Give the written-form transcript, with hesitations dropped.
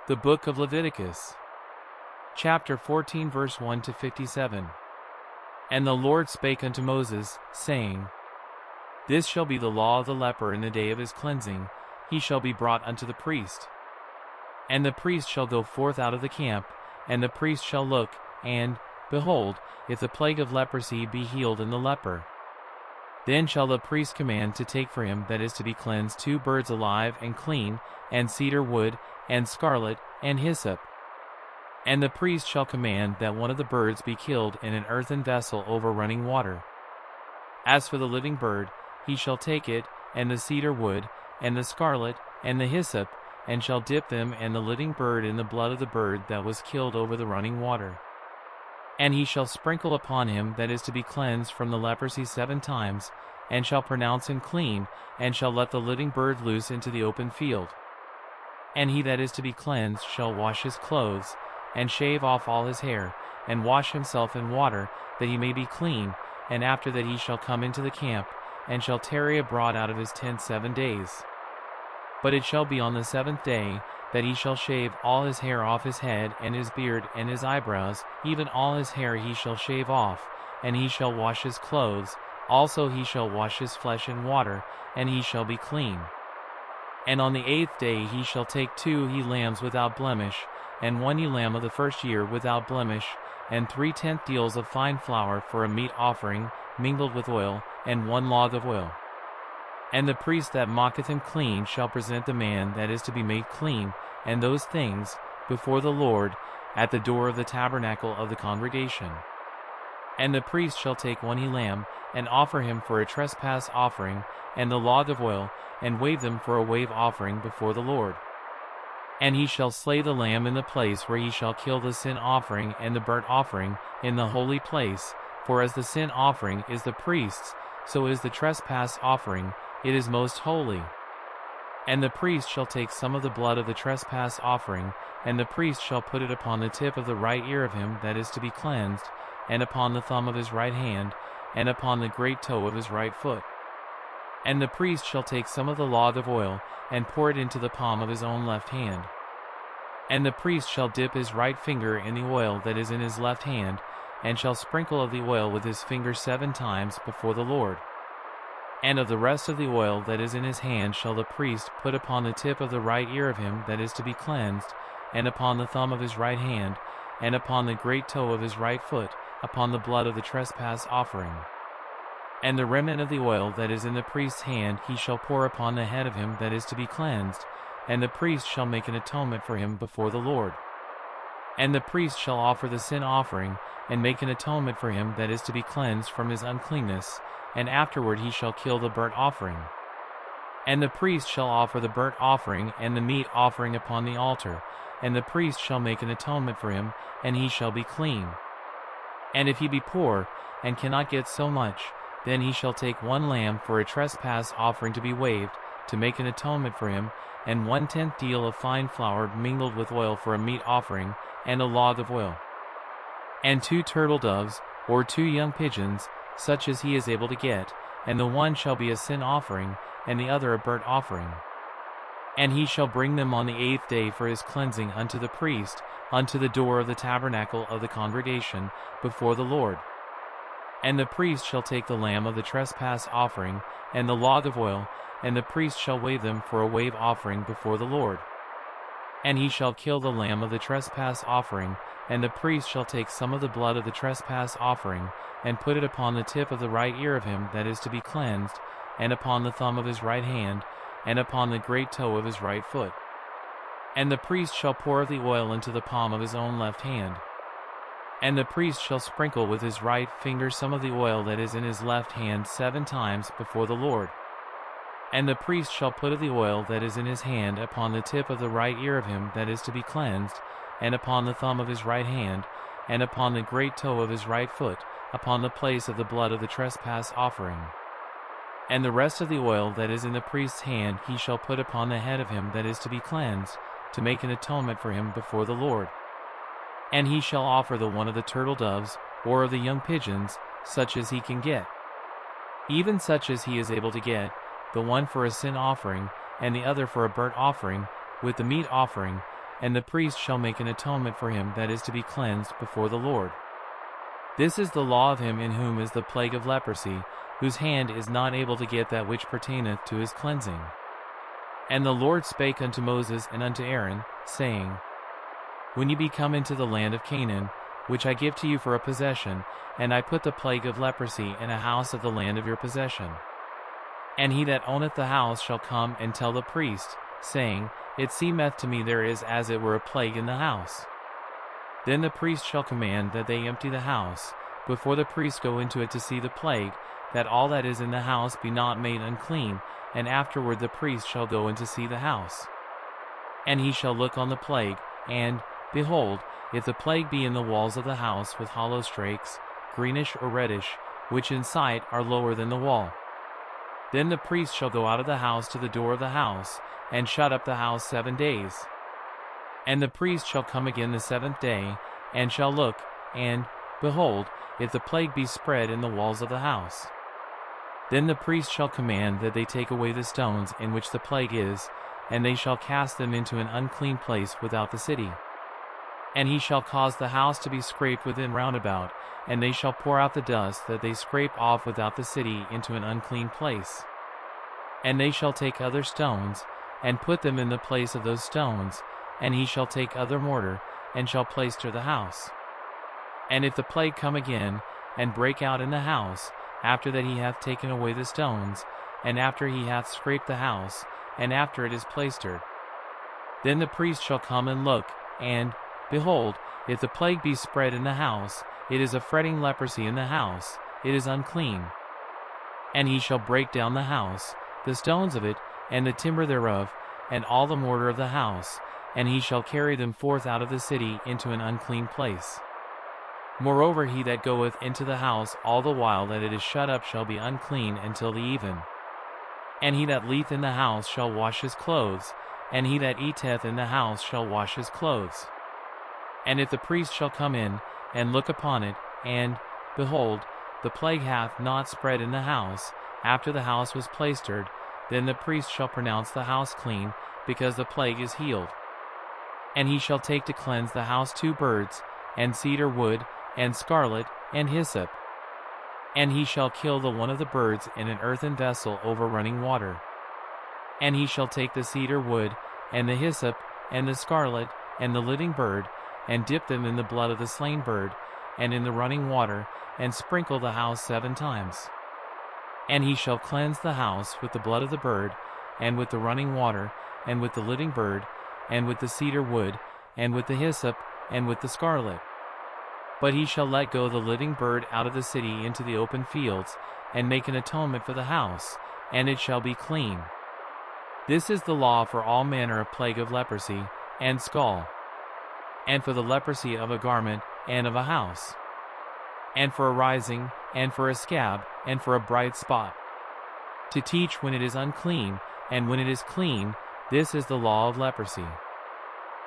The Book of Leviticus, Chapter 14, verse 1 to 57. And the Lord spake unto Moses, saying, This shall be the law of the leper in the day of his cleansing. He shall be brought unto the priest. And the priest shall go forth out of the camp, and the priest shall look, and, behold, if the plague of leprosy be healed in the leper. Then shall the priest command to take for him that is to be cleansed 2 birds alive and clean, and cedar wood, and scarlet, and hyssop. And the priest shall command that one of the birds be killed in an earthen vessel over running water. As for the living bird, he shall take it, and the cedar wood, and the scarlet, and the hyssop, and shall dip them and the living bird in the blood of the bird that was killed over the running water. And he shall sprinkle upon him that is to be cleansed from the leprosy 7 times, and shall pronounce him clean, and shall let the living bird loose into the open field. And he that is to be cleansed shall wash his clothes, and shave off all his hair, and wash himself in water, that he may be clean, and after that he shall come into the camp, and shall tarry abroad out of his tent 7 days. But it shall be on the 7th day, that he shall shave all his hair off his head, and his beard, and his eyebrows, even all his hair he shall shave off, and he shall wash his clothes, also he shall wash his flesh in water, and he shall be clean. And on the 8th day he shall take 2 he-lambs without blemish, and 1 ewe-lamb of the first year without blemish, and 3/10 deals of fine flour for a meat offering, mingled with oil, and 1 log of oil. And the priest that maketh him clean shall present the man that is to be made clean, and those things, before the Lord, at the door of the tabernacle of the congregation. And the priest shall take 1 ewe-lamb, and offer him for a trespass offering, and the log of oil, and wave them for a wave offering before the Lord. And he shall slay the lamb in the place where he shall kill the sin offering and the burnt offering, in the holy place, for as the sin offering is the priest's, so is the trespass offering, it is most holy. And the priest shall take some of the blood of the trespass offering, and the priest shall put it upon the tip of the right ear of him that is to be cleansed, and upon the thumb of his right hand, and upon the great toe of his right foot. And the priest shall take some of the log of oil, and pour it into the palm of his own left hand. And the priest shall dip his right finger in the oil that is in his left hand, and shall sprinkle of the oil with his finger 7 times before the Lord. And of the rest of the oil that is in his hand shall the priest put upon the tip of the right ear of him that is to be cleansed, and upon the thumb of his right hand, and upon the great toe of his right foot, upon the blood of the trespass offering. And the remnant of the oil that is in the priest's hand he shall pour upon the head of him that is to be cleansed, and the priest shall make an atonement for him before the Lord. And the priest shall offer the sin offering, and make an atonement for him that is to be cleansed from his uncleanness, and afterward he shall kill the burnt offering. And the priest shall offer the burnt offering and the meat offering upon the altar, and the priest shall make an atonement for him, and he shall be clean. And if he be poor, and cannot get so much, then he shall take 1 lamb for a trespass offering to be waved, to make an atonement for him, and 1/10 deal of fine flour mingled with oil for a meat offering, and a log of oil. And 2 turtle doves, or 2 young pigeons, such as he is able to get, and the one shall be a sin offering, and the other a burnt offering. And he shall bring them on the 8th day for his cleansing unto the priest, unto the door of the tabernacle of the congregation, before the Lord. And the priest shall take the lamb of the trespass offering, and the log of oil, and the priest shall wave them for a wave offering before the Lord. And he shall kill the lamb of the trespass offering, and the priest shall take some of the blood of the trespass offering, and put it upon the tip of the right ear of him that is to be cleansed, and upon the thumb of his right hand, and upon the great toe of his right foot. And the priest shall pour the oil into the palm of his own left hand. And the priest shall sprinkle with his right finger some of the oil that is in his left hand 7 times before the Lord. And the priest shall put of the oil that is in his hand upon the tip of the right ear of him that is to be cleansed, and upon the thumb of his right hand, and upon the great toe of his right foot, upon the place of the blood of the trespass offering. And the rest of the oil that is in the priest's hand he shall put upon the head of him that is to be cleansed, to make an atonement for him before the Lord. And he shall offer the one of the turtle doves, or of the young pigeons, such as he can get, even such as he is able to get, the one for a sin offering, and the other for a burnt offering, with the meat offering, and the priest shall make an atonement for him that is to be cleansed before the Lord. This is the law of him in whom is the plague of leprosy, whose hand is not able to get that which pertaineth to his cleansing. And the Lord spake unto Moses and unto Aaron, saying, When ye be come into the land of Canaan, which I give to you for a possession, and I put the plague of leprosy in a house of the land of your possession. And he that owneth the house shall come and tell the priest, saying, It seemeth to me there is as it were a plague in the house. Then the priest shall command that they empty the house, before the priest go into it to see the plague, that all that is in the house be not made unclean, and afterward the priest shall go in to see the house. And he shall look on the plague, and, behold, if the plague be in the walls of the house with hollow strakes, greenish or reddish, which in sight are lower than the wall. Then the priest shall go out of the house to the door of the house, and shut up the house 7 days. And the priest shall come again the 7th day, and shall look, and, behold, if the plague be spread in the walls of the house. Then the priest shall command that they take away the stones in which the plague is, and they shall cast them into an unclean place without the city. And he shall cause the house to be scraped within round about, and they shall pour out the dust that they scrape off without the city into an unclean place. And they shall take other stones, and put them in the place of those stones, and he shall take other mortar, and shall plaister the house. And if the plague come again, and break out in the house, after that he hath taken away the stones, and after he hath scraped the house, and after it is plaistered, then the priest shall come and look, and, behold, if the plague be spread in the house, it is a fretting leprosy in the house, it is unclean. And he shall break down the house, the stones of it, and the timber thereof, and all the mortar of the house, and he shall carry them forth out of the city into an unclean place. Moreover, he that goeth into the house all the while that it is shut up shall be unclean until the even. And he that leeth in the house shall wash his clothes, and he that eateth in the house shall wash his clothes. And if the priest shall come in, and look upon it, and, behold, the plague hath not spread in the house, after the house was plaistered, then the priest shall pronounce the house clean, because the plague is healed. And he shall take to cleanse the house 2 birds, and cedar wood, and scarlet, and hyssop. And he shall kill the one of the birds in an earthen vessel over running water. And he shall take the cedar wood, and the hyssop, and the scarlet, and the living bird, and dip them in the blood of the slain bird, and in the running water, and sprinkle the house 7 times. And he shall cleanse the house with the blood of the bird, and with the running water, and with the living bird, and with the cedar wood, and with the hyssop, and with the scarlet. But he shall let go the living bird out of the city into the open fields, and make an atonement for the house, and it shall be clean. This is the law for all manner of plague of leprosy, and scall, and for the leprosy of a garment, and of a house, and for a rising, and for a scab, and for a bright spot, to teach when it is unclean, and when it is clean. This is the law of leprosy.